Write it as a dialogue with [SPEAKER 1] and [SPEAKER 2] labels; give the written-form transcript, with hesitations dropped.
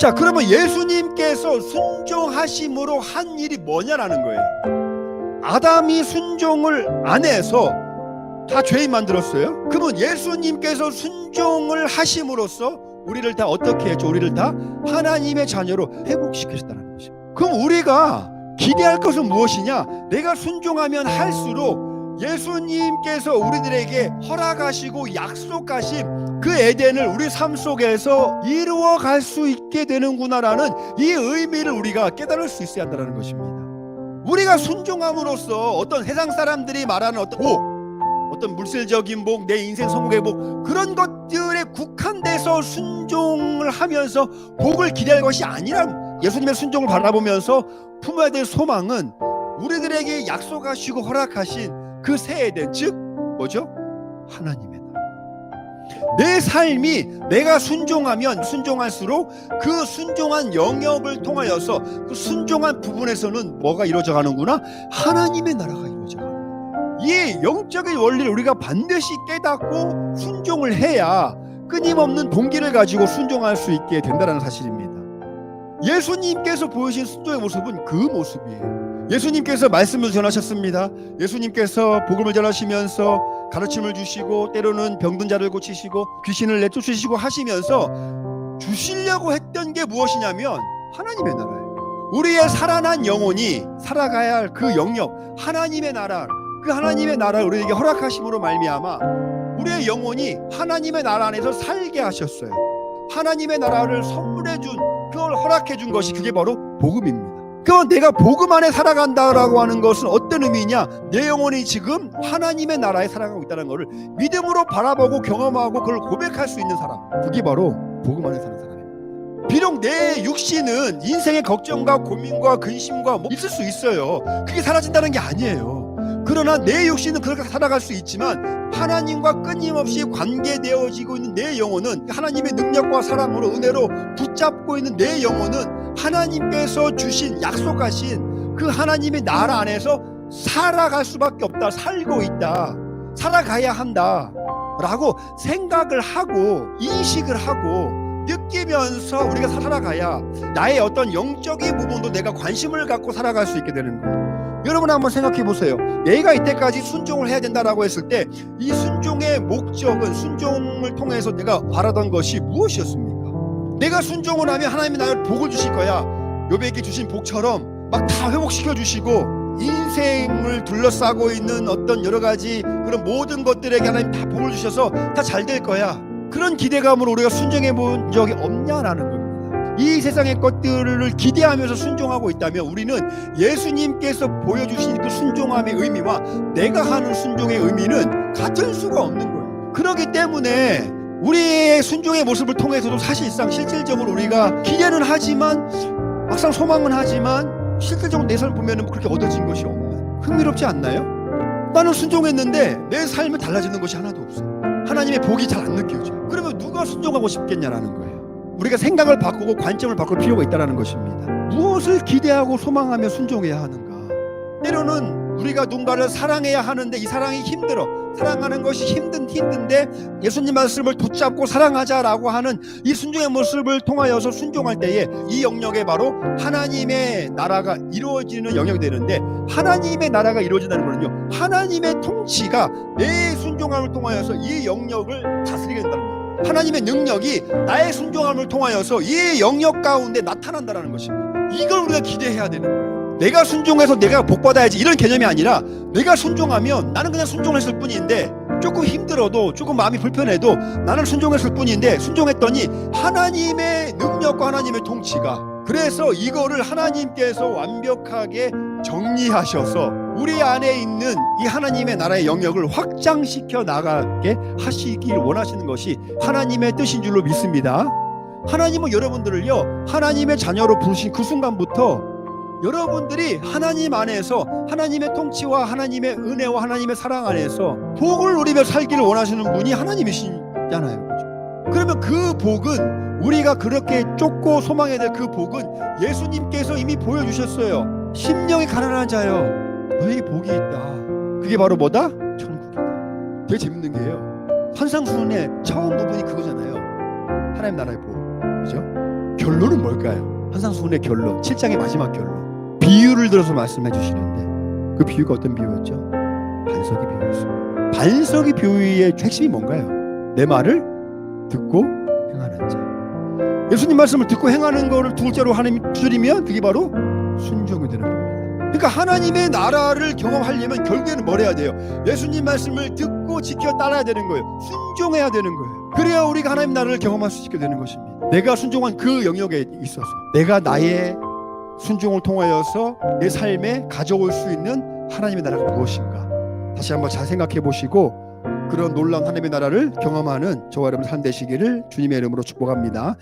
[SPEAKER 1] 자, 그러면 예수님께서 순종하심으로 한 일이 뭐냐라는 거예요. 아담이 순종을 안 해서 다 죄인 만들었어요. 그러면 예수님께서 순종을 하심으로써 우리를 다 어떻게 했죠? 우리를 다 하나님의 자녀로 회복시키셨다는 것입니다. 그럼 우리가 기대할 것은 무엇이냐? 내가 순종하면 할수록 예수님께서 우리들에게 허락하시고 약속하신 그 에덴을 우리 삶 속에서 이루어갈 수 있게 되는구나라는 이 의미를 우리가 깨달을 수 있어야 한다는 것입니다. 우리가 순종함으로써 어떤 세상 사람들이 말하는 어떤 복, 어떤 물질적인 복, 내 인생 성공의 복, 그런 것들에 국한돼서 순종을 하면서 복을 기대할 것이 아니라 예수님의 순종을 바라보면서 품어야 될 소망은 우리들에게 약속하시고 허락하신 그 새 에덴, 즉 뭐죠? 하나님의 나라. 내 삶이 내가 순종하면 순종할수록 그 순종한 영역을 통하여서 그 순종한 부분에서는 뭐가 이루어져 가는구나? 하나님의 나라가 이루어져 가는 거야. 이 영적인 원리를 우리가 반드시 깨닫고 순종을 해야 끊임없는 동기를 가지고 순종할 수 있게 된다는 사실입니다. 예수님께서 보여주신 순종의 모습은 그 모습이에요. 예수님께서 말씀을 전하셨습니다. 예수님께서 복음을 전하시면서 가르침을 주시고 때로는 병든 자를 고치시고 귀신을 내쫓으시고 하시면서 주시려고 했던 게 무엇이냐면 하나님의 나라예요. 우리의 살아난 영혼이 살아가야 할 그 영역, 하나님의 나라, 그 하나님의 나라를 우리에게 허락하심으로 말미암아 우리의 영혼이 하나님의 나라 안에서 살게 하셨어요. 하나님의 나라를 선물해 준, 그걸 허락해 준 것이 그게 바로 복음입니다. 그럼 내가 복음 안에 살아간다라고 하는 것은 어떤 의미냐? 내 영혼이 지금 하나님의 나라에 살아가고 있다는 것을 믿음으로 바라보고 경험하고 그걸 고백할 수 있는 사람, 그게 바로 복음 안에 사는 사람입니다. 비록 내 육신은 인생의 걱정과 고민과 근심과 뭐 있을 수 있어요. 그게 사라진다는 게 아니에요. 그러나 내 육신은 그렇게 살아갈 수 있지만 하나님과 끊임없이 관계되어지고 있는 내 영혼은 하나님의 능력과 사랑으로 은혜로 붙잡고 있는 내 영혼은 하나님께서 주신 약속하신 그 하나님의 나라 안에서 살아갈 수밖에 없다, 살고 있다, 살아가야 한다 라고 생각을 하고 인식을 하고 느끼면서 우리가 살아가야 나의 어떤 영적인 부분도 내가 관심을 갖고 살아갈 수 있게 되는 거예요. 여러분 한번 생각해 보세요. 내가 이때까지 순종을 해야 된다라고 했을 때 이 순종의 목적은, 순종을 통해서 내가 바라던 것이 무엇이었습니까? 내가 순종을 하면 하나님이 나를 복을 주실 거야. 욥에게 주신 복처럼 막 다 회복시켜 주시고 인생을 둘러싸고 있는 어떤 여러 가지 그런 모든 것들에게 하나님 다 복을 주셔서 다 잘 될 거야. 그런 기대감으로 우리가 순종해 본 적이 없냐라는 겁니다. 이 세상의 것들을 기대하면서 순종하고 있다면 우리는 예수님께서 보여주신 그 순종함의 의미와 내가 하는 순종의 의미는 같을 수가 없는 거예요. 그렇기 때문에 우리의 순종의 모습을 통해서도 사실상 실질적으로 우리가 기대는 하지만 막상 소망은 하지만 실질적으로 내 삶을 보면 그렇게 얻어진 것이 없는, 흥미롭지 않나요? 나는 순종했는데 내 삶은 달라지는 것이 하나도 없어요. 하나님의 복이 잘 안 느껴져요. 그러면 누가 순종하고 싶겠냐라는 거예요. 우리가 생각을 바꾸고 관점을 바꿀 필요가 있다는 것입니다. 무엇을 기대하고 소망하며 순종해야 하는가? 때로는 우리가 누군가를 사랑해야 하는데 이 사랑이 힘들어, 사랑하는 것이 힘든데 예수님 말씀을 붙잡고 사랑하자라고 하는 이 순종의 모습을 통하여서 순종할 때에 이 영역에 바로 하나님의 나라가 이루어지는 영역이 되는데, 하나님의 나라가 이루어진다는 것은요, 하나님의 통치가 내 순종함을 통하여서 이 영역을 다스리게 된다는 거예요. 하나님의 능력이 나의 순종함을 통하여서 이 영역 가운데 나타난다는 것입니다. 이걸 우리가 기대해야 되는 거예요. 내가 순종해서 내가 복받아야지 이런 개념이 아니라, 내가 순종하면 나는 그냥 순종했을 뿐인데 조금 힘들어도 조금 마음이 불편해도 나는 순종했을 뿐인데 순종했더니 하나님의 능력과 하나님의 통치가, 그래서 이거를 하나님께서 완벽하게 정리하셔서 우리 안에 있는 이 하나님의 나라의 영역을 확장시켜 나가게 하시길 원하시는 것이 하나님의 뜻인 줄로 믿습니다. 하나님은 여러분들을요, 하나님의 자녀로 부르신 그 순간부터 여러분들이 하나님 안에서 하나님의 통치와 하나님의 은혜와 하나님의 사랑 안에서 복을 누리며 살기를 원하시는 분이 하나님이시잖아요. 그렇죠? 그러면 그 복은, 우리가 그렇게 쫓고 소망해야 될 그 복은 예수님께서 이미 보여주셨어요. 심령이 가난한 자여, 너에게 복이 있다. 그게 바로 뭐다? 천국이다. 되게 재밌는 게요, 환상순의 처음 부분이 그거잖아요. 하나님 나라의 복, 그죠? 결론은 뭘까요? 한상수훈의 결론, 7장의 마지막 결론, 비유를 들어서 말씀해 주시는데 그 비유가 어떤 비유였죠? 반석이 비유였습니다. 반석이 비유의 핵심이 뭔가요? 내 말을 듣고 행하는 자. 예수님 말씀을 듣고 행하는 거를 두 번째로 하나님 줄이면 그게 바로 순종이 되는 겁니다. 그러니까 하나님의 나라를 경험하려면 결국에는 뭘 해야 돼요? 예수님 말씀을 듣고 지켜 따라야 되는 거예요. 순종해야 되는 거예요. 그래야 우리가 하나님 나라를 경험할 수 있게 되는 것입니다. 내가 순종한 그 영역에 있어서 내가 나의 순종을 통하여서 내 삶에 가져올 수 있는 하나님의 나라가 무엇인가 다시 한번 잘 생각해 보시고 그런 놀라운 하나님의 나라를 경험하는 저와 여러분 삶 되시기를 주님의 이름으로 축복합니다.